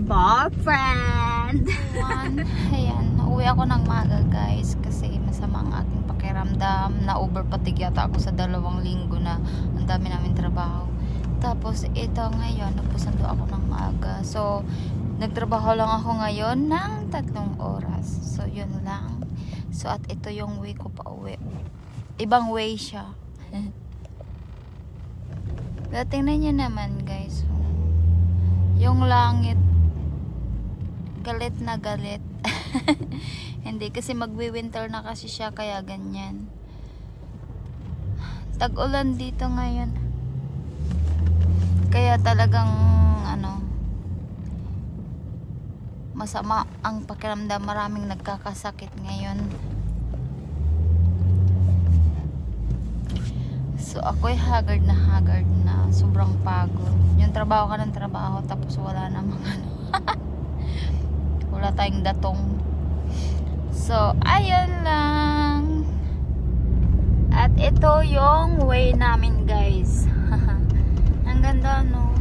boyfriend. Ayan, uuwi ako ng maaga guys kasi masama ang aking pakiramdam. Na-over fatigue yata ako sa 2 linggo na ang dami namin trabaho. Tapos ito ngayon, nagpusando ako ng maaga. So, nagtrabaho lang ako ngayon ng 3 oras. So, yun lang. So, at ito yung way ko pa uwi. Ibang way siya. Tingnan nyo naman guys. Yung langit, galit na galit. Hindi kasi magwi-winter na kasi siya kaya ganyan. Tag-ulan dito ngayon. Kaya talagang masama ang pakiramdam. Maraming nagkakasakit ngayon. So ako'y haggard na sobrang pagod. Yung trabaho ka ng trabaho tapos wala namang wala tayong datong. So ayun lang. At ito yung way namin guys. Ang ganda no.